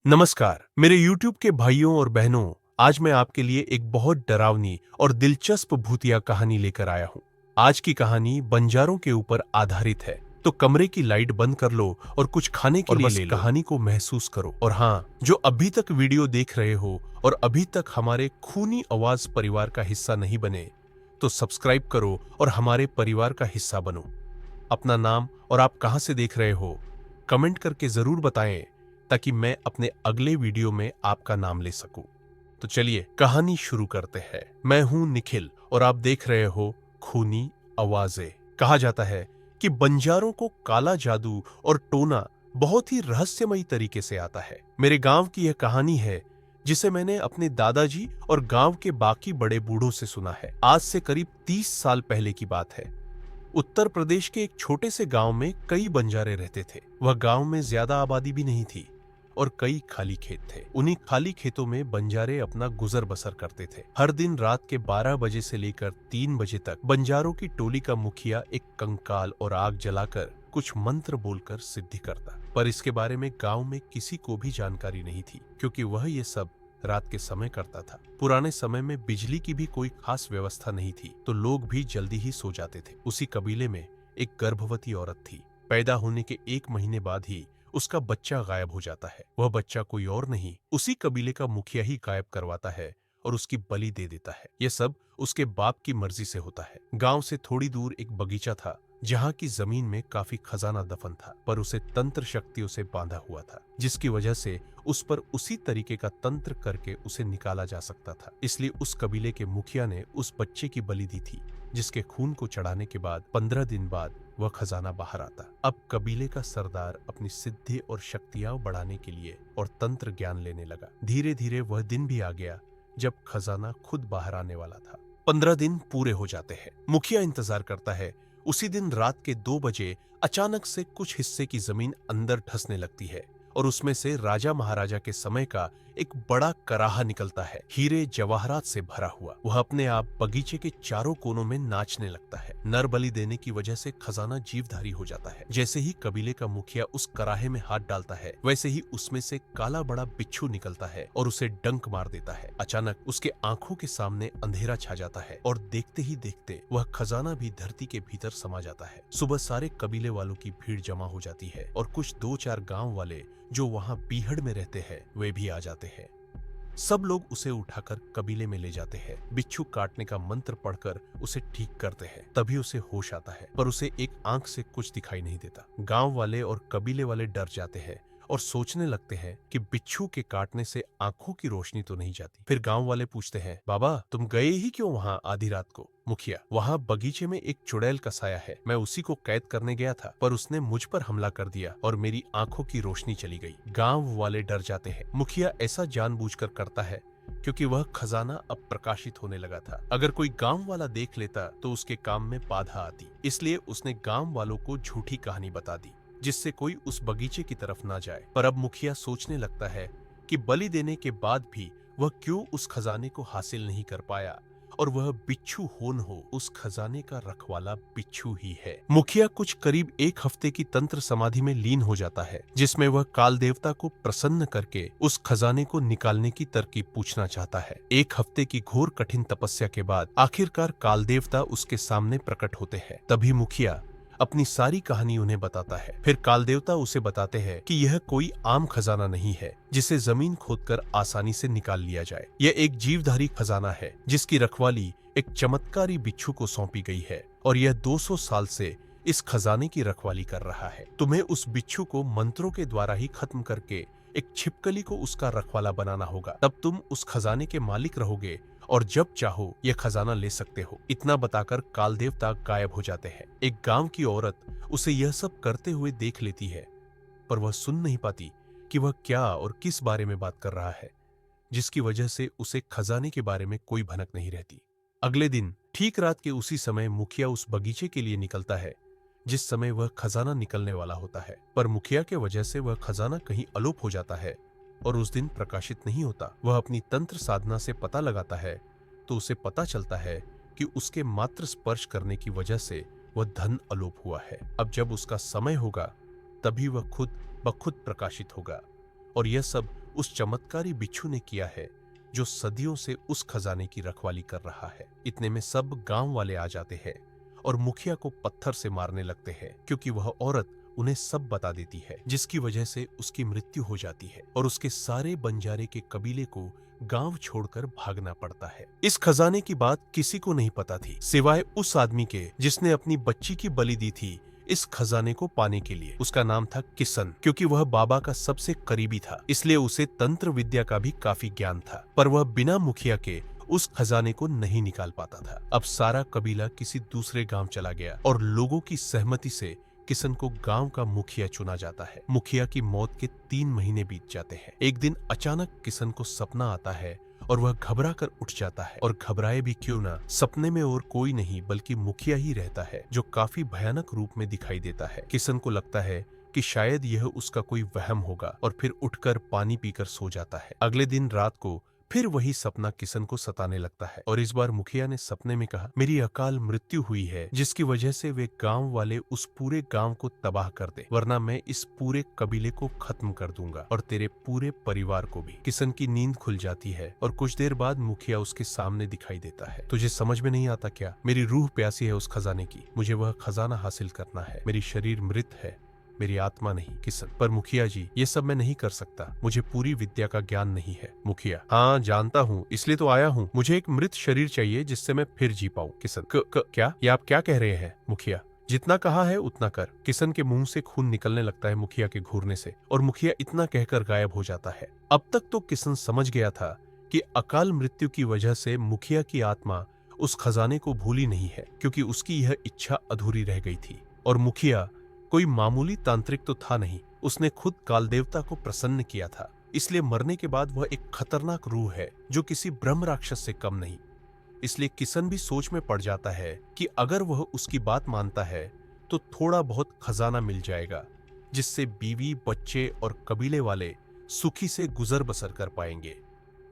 नमस्कार मेरे YouTube के भाइयों और बहनों। आज मैं आपके लिए एक बहुत डरावनी और दिलचस्प भूतिया कहानी लेकर आया हूँ। आज की कहानी बंजारों के ऊपर आधारित है, तो कमरे की लाइट बंद कर लो और कुछ खाने के लिए ले लो। कहानी को महसूस करो। और हाँ, जो अभी तक वीडियो देख रहे हो और अभी तक हमारे खूनी आवाज परिवार का हिस्सा नहीं बने, तो सब्सक्राइब करो और हमारे परिवार का हिस्सा बनो। अपना नाम और आप कहां से देख रहे हो कमेंट करके जरूर बताएं, ताकि मैं अपने अगले वीडियो में आपका नाम ले सकूं। तो चलिए कहानी शुरू करते हैं। मैं हूं निखिल और आप देख रहे हो खूनी आवाजें। कहा जाता है कि बंजारों को काला जादू और टोना बहुत ही रहस्यमयी तरीके से आता है। मेरे गांव की यह कहानी है जिसे मैंने अपने दादाजी और गांव के बाकी बड़े बूढ़ों से सुना है। आज से करीब 30 साल पहले की बात है। उत्तर प्रदेश के एक छोटे से गांव में कई बंजारे रहते थे। वह गांव में ज्यादा आबादी भी नहीं थी और कई खाली खेत थे। उन्हीं खाली खेतों में बंजारे अपना गुजर बसर करते थे। हर दिन रात के 12 बजे से लेकर 3 बजे तक बंजारों की टोली का मुखिया एक कंकाल और आग जलाकर कुछ मंत्र बोलकर सिद्धि करता। पर इसके बारे में गांव में किसी को भी जानकारी नहीं थी, क्योंकि वह ये सब रात के समय करता था। पुराने समय में बिजली की भी कोई खास व्यवस्था नहीं थी, तो लोग भी जल्दी ही सो जाते थे। उसी कबीले में एक गर्भवती औरत थी। पैदा होने के 1 महीने बाद ही उसका बच्चा गायब हो जाता है। वह बच्चा कोई और नहीं, उसी कबीले का मुखिया ही गायब करवाता है और उसकी बलि दे देता है। यह सब उसके बाप की मर्जी से होता है। गांव से थोड़ी दूर एक बगीचा था, जहां की जमीन में काफी खजाना दफन था, पर उसे तंत्र शक्तियों से बांधा हुआ था, जिसकी वजह से उस पर उसी तरीके का तंत्र करके उसे निकाला जा सकता था। इसलिए उस कबीले के मुखिया ने उस बच्चे की बलि दी थी, जिसके खून को चढ़ाने के बाद 15 दिन बाद वह खजाना बाहर आता। अब कबीले का सरदार अपनी सिद्धि और शक्तियां बढ़ाने के लिए और तंत्र ज्ञान लेने लगा। धीरे धीरे वह दिन भी आ गया जब खजाना खुद बाहर आने वाला था। 15 दिन पूरे हो जाते हैं। मुखिया इंतजार करता है। उसी दिन रात के 2 बजे अचानक से कुछ हिस्से की जमीन अंदर धंसने लगती है और उसमें से राजा महाराजा के समय का एक बड़ा कराहा निकलता है, हीरे जवाहरात से भरा हुआ। वह अपने आप बगीचे के चारों कोनों में नाचने लगता है। नर बलि देने की वजह से खजाना जीवधारी हो जाता है। जैसे ही कबीले का मुखिया उस कराहे में हाथ डालता है, वैसे ही उसमें से काला बड़ा बिच्छू निकलता है और उसे डंक मार देता है। अचानक उसके आंखों के सामने अंधेरा छा जाता है और देखते ही देखते वह खजाना भी धरती के भीतर समा जाता है। सुबह सारे कबीले वालों की भीड़ जमा हो जाती है और कुछ 2-4 गांव वाले जो वहां बीहड़ में रहते हैं वे भी आ जाते हैं। सब लोग उसे उठाकर कबीले में ले जाते हैं। बिच्छू काटने का मंत्र पढ़कर उसे ठीक करते हैं। तभी उसे होश आता है, पर उसे एक आंख से कुछ दिखाई नहीं देता। गांव वाले और कबीले वाले डर जाते हैं और सोचने लगते हैं कि बिच्छू के काटने से आंखों की रोशनी तो नहीं जाती। फिर गांव वाले पूछते हैं, बाबा तुम गए ही क्यों वहां आधी रात को? मुखिया, वहां बगीचे में एक चुड़ैल का साया है, मैं उसी को कैद करने गया था, पर उसने मुझ पर हमला कर दिया और मेरी आंखों की रोशनी चली गई। गांव वाले डर जाते हैं। मुखिया ऐसा जानबूझकर करता है क्योंकि वह खजाना अब प्रकाशित होने लगा था। अगर कोई गांव वाला देख लेता तो उसके काम में बाधा आती, इसलिए उसने गांव वालों को झूठी कहानी बता दी, जिससे कोई उस बगीचे की तरफ ना जाए। पर अब मुखिया सोचने लगता है कि बलि देने के बाद भी वह क्यों उस खजाने को हासिल नहीं कर पाया, और वह बिच्छू होन हो उस खजाने का रखवाला बिच्छू ही है। मुखिया कुछ करीब 1 हफ्ते की तंत्र समाधि में लीन हो जाता है, जिसमें वह काल देवता को प्रसन्न करके उस खजाने को निकालने की तरकीब पूछना चाहता है। 1 हफ्ते की घोर कठिन तपस्या के बाद आखिरकार काल देवता उसके सामने प्रकट होते हैं। तभी मुखिया अपनी सारी कहानी उन्हें बताता है। फिर काल देवता उसे बताते हैं कि यह कोई आम खजाना नहीं है जिसे जमीन खोदकर आसानी से निकाल लिया जाए। यह एक जीवधारी खजाना है जिसकी रखवाली एक चमत्कारी बिच्छू को सौंपी गई है, और यह 200 साल से इस खजाने की रखवाली कर रहा है। तुम्हें उस बिच्छू को मंत्रों के द्वारा ही खत्म करके एक छिपकली को उसका रखवाला बनाना होगा, तब तुम उस खजाने के मालिक रहोगे और जब चाहो यह खजाना ले सकते हो। इतना बताकर काल देवता गायब हो जाते हैं। एक गांव की औरत उसे यह सब करते हुए देख लेती है, पर वह सुन नहीं पाती कि वह क्या और किस बारे में बात कर रहा है, जिसकी वजह से उसे खजाने के बारे में कोई भनक नहीं रहती। अगले दिन ठीक रात के उसी समय मुखिया उस बगीचे के लिए निकलता है जिस समय वह खजाना निकलने वाला होता है, पर मुखिया के वजह से वह खजाना कहीं अलोप हो जाता है और उस दिन प्रकाशित नहीं होता। वह अपनी तंत्र साधना से पता लगाता है तो उसे पता चलता है कि उसके मात्र स्पर्श करने की वजह से वह धन अलोप हुआ है। अब जब उसका समय होगा तभी वह खुद ब खुद प्रकाशित होगा, और यह सब उस चमत्कारी बिच्छू ने किया है जो सदियों से उस खजाने की रखवाली कर रहा है। इतने में सब गांव वाले आ जाते हैं और मुखिया को पत्थर से मारने लगते हैं, क्योंकि वह औरत उन्हें सब बता देती है, जिसकी वजह से उसकी मृत्यु हो जाती है और उसके सारे बंजारे के कबीले को गांव छोड़कर भागना पड़ता है। इस खजाने की बात किसी को नहीं पता थी, सिवाय उस आदमी के जिसने अपनी बच्ची की बलि दी थी इस खजाने को पाने के लिए। उसका नाम था किशन। क्योंकि वह बाबा का सबसे करीबी था, इसलिए उसे तंत्र विद्या का भी काफी ज्ञान था, पर वह बिना मुखिया के उस खजाने को नहीं निकाल पाता था। अब सारा कबीला किसी दूसरे गांव चला गया और लोगों की सहमति से किशन को गांव का मुखिया चुना जाता है। मुखिया की मौत के 3 महीने बीत जाते हैं। एक दिन अचानक किशन को सपना आता है और वह घबरा कर उठ जाता है, और घबराए भी क्यों ना, सपने में और कोई नहीं बल्कि मुखिया ही रहता है, जो काफी भयानक रूप में दिखाई देता है। किशन को लगता है कि शायद यह उसका कोई वहम होगा और फिर उठकर पानी पीकर सो जाता है। अगले दिन रात को फिर वही सपना किशन को सताने लगता है और इस बार मुखिया ने सपने में कहा, मेरी अकाल मृत्यु हुई है, जिसकी वजह से वे गांव वाले उस पूरे गांव को तबाह कर दे, वरना मैं इस पूरे कबीले को खत्म कर दूंगा और तेरे पूरे परिवार को भी। किशन की नींद खुल जाती है और कुछ देर बाद मुखिया उसके सामने दिखाई देता है। तुझे समझ में नहीं आता क्या? मेरी रूह प्यासी है उस खजाने की, मुझे वह खजाना हासिल करना है। मेरी शरीर मृत है, मेरी आत्मा नहीं। किशन, पर मुखिया जी, ये सब मैं नहीं कर सकता, मुझे पूरी विद्या का ज्ञान नहीं है। मुखिया, हाँ जानता हूँ, इसलिए तो आया हूँ। मुझे एक मृत शरीर चाहिए जिससे मैं फिर जी पाऊँ। किशन, क्या? ये आप क्या कह रहे हैं? मुखिया, जितना कहा है उतना कर। किशन के मुंह से खून निकलने लगता है मुखिया के घूरने से, और मुखिया इतना कहकर गायब हो जाता है। अब तक तो किशन समझ गया था कि अकाल मृत्यु की वजह से मुखिया की आत्मा उस खजाने को भूली नहीं है, क्योंकि उसकी यह इच्छा अधूरी रह गई थी। और मुखिया कोई मामूली तांत्रिक तो था नहीं, उसने खुद काल देवता को प्रसन्न किया था, इसलिए मरने के बाद वह एक खतरनाक रूह है जो किसी ब्रह्म राक्षस से कम नहीं। इसलिए किशन भी सोच में पड़ जाता है कि अगर वह उसकी बात मानता है तो थोड़ा बहुत खजाना मिल जाएगा, जिससे बीवी, बच्चे और कबीले वाले सुखी से गुजर बसर कर पाएंगे,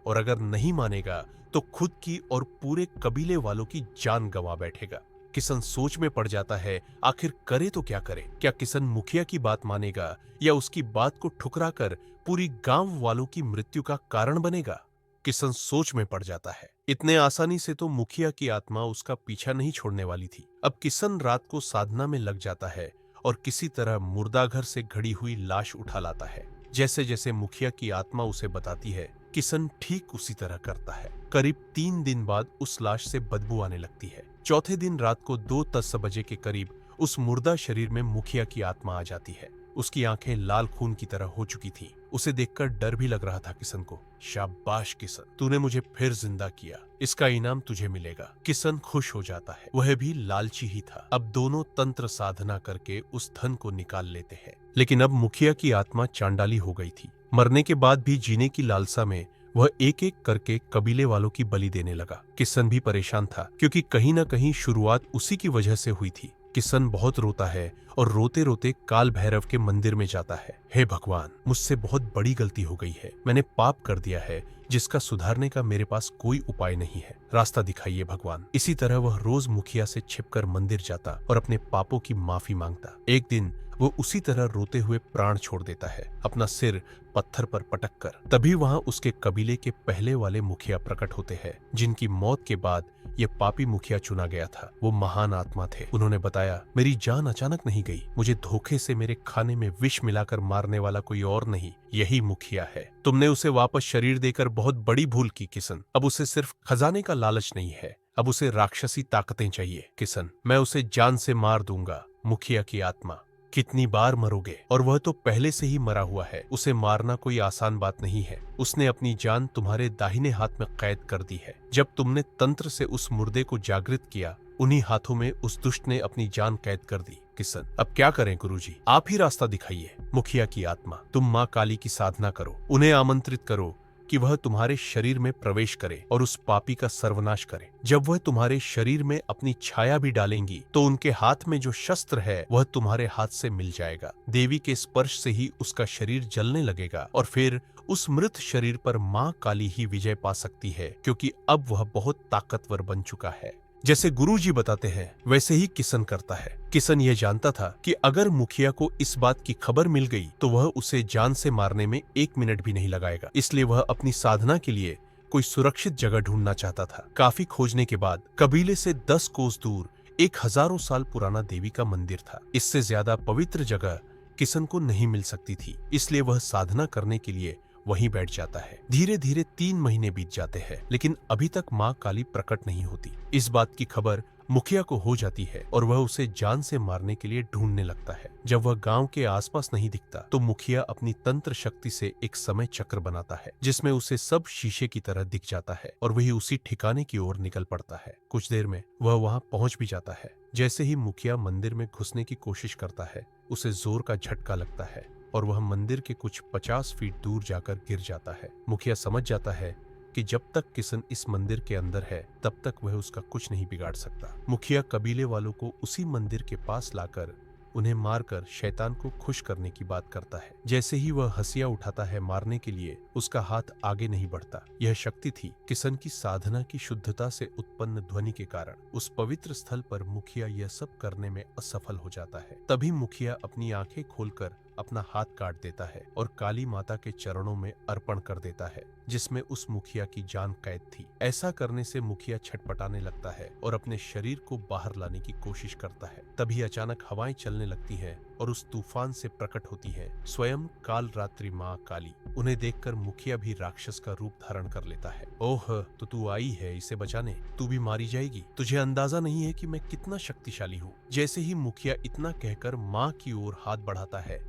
और अगर नहीं मानेगा तो खुद की और पूरे कबीले वालों की जान गंवा बैठेगा। किशन सोच में पड़ जाता है, आखिर करे तो क्या करे? क्या किशन मुखिया की बात मानेगा या उसकी बात को ठुकरा कर पूरी गांव वालों की मृत्यु का कारण बनेगा? किशन सोच में पड़ जाता है। इतने आसानी से तो मुखिया की आत्मा उसका पीछा नहीं छोड़ने वाली थी। अब किशन रात को साधना में लग जाता है और किसी तरह मुर्दाघर से घड़ी हुई लाश उठा लाता है। जैसे जैसे मुखिया की आत्मा उसे बताती है, किशन ठीक उसी तरह करता है। करीब 3 दिन बाद उस लाश से बदबू आने लगती है। चौथे दिन रात को 2:10 बजे के करीब उस मुर्दा शरीर में मुखिया की आत्मा आ जाती है। उसकी आंखें लाल खून की तरह हो चुकी थी। उसे देखकर डर भी लग रहा था किशन को। शाबाश किशन, तूने मुझे फिर जिंदा किया, इसका इनाम तुझे मिलेगा। किशन खुश हो जाता है, वह भी लालची ही था। अब दोनों तंत्र साधना करके उस धन को निकाल लेते हैं। लेकिन अब मुखिया की आत्मा चांडाली हो गई थी। मरने के बाद भी जीने की लालसा में वह एक एक करके कबीले वालों की बलि देने लगा। किशन भी परेशान था, क्योंकि कहीं न कहीं शुरुआत उसी की वजह से हुई थी। किशन बहुत रोता है और रोते रोते काल भैरव के मंदिर में जाता है। हे भगवान, मुझसे बहुत बड़ी गलती हो गई है। मैंने पाप कर दिया है जिसका सुधारने का मेरे पास कोई उपाय नहीं है। रास्ता दिखाइए भगवान। इसी तरह वह रोज मुखिया से छिपकर मंदिर जाता और अपने पापों की माफी मांगता। एक दिन वो उसी तरह रोते हुए प्राण छोड़ देता है, अपना सिर पत्थर पर पटक कर। तभी वहां उसके कबीले के पहले वाले मुखिया प्रकट होते हैं, जिनकी मौत के बाद ये पापी मुखिया चुना गया था। वो महान आत्मा थे। उन्होंने बताया, मेरी जान अचानक नहीं गई, मुझे धोखे से मेरे खाने में विष मिलाकर मारने वाला कोई और नहीं, यही मुखिया है। तुमने उसे वापस शरीर देकर बहुत बड़ी भूल की किशन। अब उसे सिर्फ खजाने का लालच नहीं है, अब उसे राक्षसी ताकतें चाहिए। किशन, मैं उसे जान से मार दूंगा। मुखिया की आत्मा, कितनी बार मरोगे? और वह तो पहले से ही मरा हुआ है, उसे मारना कोई आसान बात नहीं है। उसने अपनी जान तुम्हारे दाहिने हाथ में कैद कर दी है। जब तुमने तंत्र से उस मुर्दे को जागृत किया, उन्हीं हाथों में उस दुष्ट ने अपनी जान कैद कर दी। किशन, अब क्या करें गुरुजी? आप ही रास्ता दिखाइए। मुखिया की आत्मा, तुम माँ काली की साधना करो, उन्हें आमंत्रित करो कि वह तुम्हारे शरीर में प्रवेश करे और उस पापी का सर्वनाश करे। जब वह तुम्हारे शरीर में अपनी छाया भी डालेंगी तो उनके हाथ में जो शस्त्र है वह तुम्हारे हाथ से मिल जाएगा। देवी के स्पर्श से ही उसका शरीर जलने लगेगा और फिर उस मृत शरीर पर माँ काली ही विजय पा सकती है, क्योंकि अब वह बहुत ताकतवर बन चुका है। जैसे गुरुजी बताते हैं वैसे ही किशन करता है। किशन यह जानता था कि अगर मुखिया को इस बात की खबर मिल गई तो वह उसे जान से मारने में 1 मिनट भी नहीं लगाएगा। इसलिए वह अपनी साधना के लिए कोई सुरक्षित जगह ढूंढना चाहता था। काफी खोजने के बाद कबीले से 10 कोस दूर एक हजारों साल पुराना देवी का मंदिर था। इससे ज्यादा पवित्र जगह किशन को नहीं मिल सकती थी, इसलिए वह साधना करने के लिए वहीं बैठ जाता है। धीरे धीरे 3 महीने बीत जाते हैं, लेकिन अभी तक माँ काली प्रकट नहीं होती। इस बात की खबर मुखिया को हो जाती है और वह उसे जान से मारने के लिए ढूंढने लगता है। जब वह गांव के आसपास नहीं दिखता तो मुखिया अपनी तंत्र शक्ति से एक समय चक्र बनाता है, जिसमें उसे सब शीशे की तरह दिख जाता है और वही उसी ठिकाने की ओर निकल पड़ता है। कुछ देर में वह वहां पहुंच भी जाता है। जैसे ही मुखिया मंदिर में घुसने की कोशिश करता है, उसे जोर का झटका लगता है और वह मंदिर के कुछ 50 फीट दूर जाकर गिर जाता है। मुखिया समझ जाता है कि जब तक किशन इस मंदिर के अंदर है तब तक वह उसका कुछ नहीं बिगाड़ सकता। मुखिया कबीले वालों को उसी मंदिर के पास लाकर उन्हें मारकर शैतान को खुश करने की बात करता है। जैसे ही वह हंसिया उठाता है मारने के लिए, उसका हाथ आगे नहीं बढ़ता। यह शक्ति थी किशन की साधना की शुद्धता से उत्पन्न ध्वनि के कारण। उस पवित्र स्थल पर मुखिया यह सब करने में असफल हो जाता है। तभी मुखिया अपनी आंखें खोलकर अपना हाथ काट देता है और काली माता के चरणों में अर्पण कर देता है, जिसमें उस मुखिया की जान कैद थी। ऐसा करने से मुखिया छटपटाने लगता है और अपने शरीर को बाहर लाने की कोशिश करता है। तभी अचानक हवाएं चलने लगती हैं और उस तूफान से प्रकट होती है स्वयं काल रात्रि माँ काली। उन्हें देखकर मुखिया भी राक्षस का रूप धारण कर लेता है। ओह, तो तू आई है इसे बचाने, तू भी मारी जाएगी। तुझे अंदाजा नहीं है कि मैं कितना शक्तिशाली हूँ। जैसे ही मुखिया इतना कहकर माँ की ओर हाथ बढ़ाता है,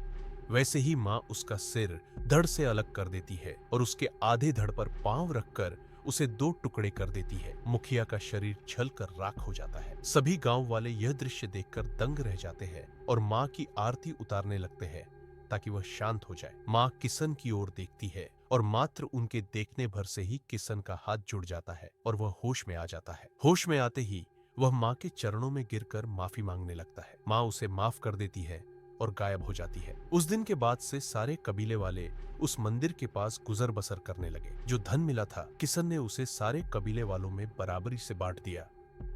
वैसे ही माँ उसका सिर धड़ से अलग कर देती है और उसके आधे धड़ पर पांव रखकर उसे 2 टुकड़े कर देती है। मुखिया का शरीर छलकर राख हो जाता है। सभी गांव वाले यह दृश्य देखकर दंग रह जाते हैं और माँ की आरती उतारने लगते हैं ताकि वह शांत हो जाए। माँ किशन की ओर देखती है और मात्र उनके देखने भर से ही किशन का हाथ जुड़ जाता है और वह होश में आ जाता है। होश में आते ही वह माँ के चरणों में गिरकर माफी मांगने लगता है। माँ उसे माफ कर देती है और गायब हो जाती है। उस दिन के बाद से सारे कबीले वाले उस मंदिर के पास गुजर बसर करने लगे। जो धन मिला था किशन ने उसे सारे कबीले वालों में बराबरी से बांट दिया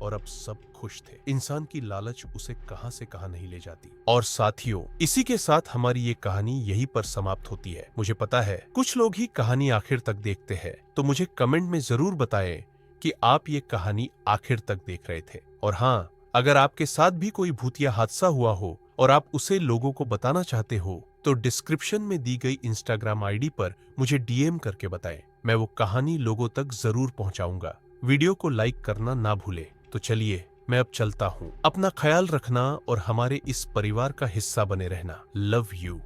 और अब सब खुश थे। इंसान की लालच उसे कहां से कहां नहीं ले जाती। और साथियों, इसी के साथ हमारी ये कहानी यहीं पर समाप्त होती है। मुझे पता है कुछ लोग ही कहानी आखिर तक देखते हैं, तो मुझे कमेंट में जरूर बताएं कि आप ये कहानी आखिर तक देख रहे थे। और हाँ, अगर आपके साथ भी कोई भूतिया हादसा हुआ हो और आप उसे लोगों को बताना चाहते हो तो डिस्क्रिप्शन में दी गई इंस्टाग्राम आईडी पर मुझे डीएम करके बताएं। मैं वो कहानी लोगों तक जरूर पहुंचाऊंगा। वीडियो को लाइक करना ना भूलें। तो चलिए मैं अब चलता हूं। अपना ख्याल रखना और हमारे इस परिवार का हिस्सा बने रहना। Love you.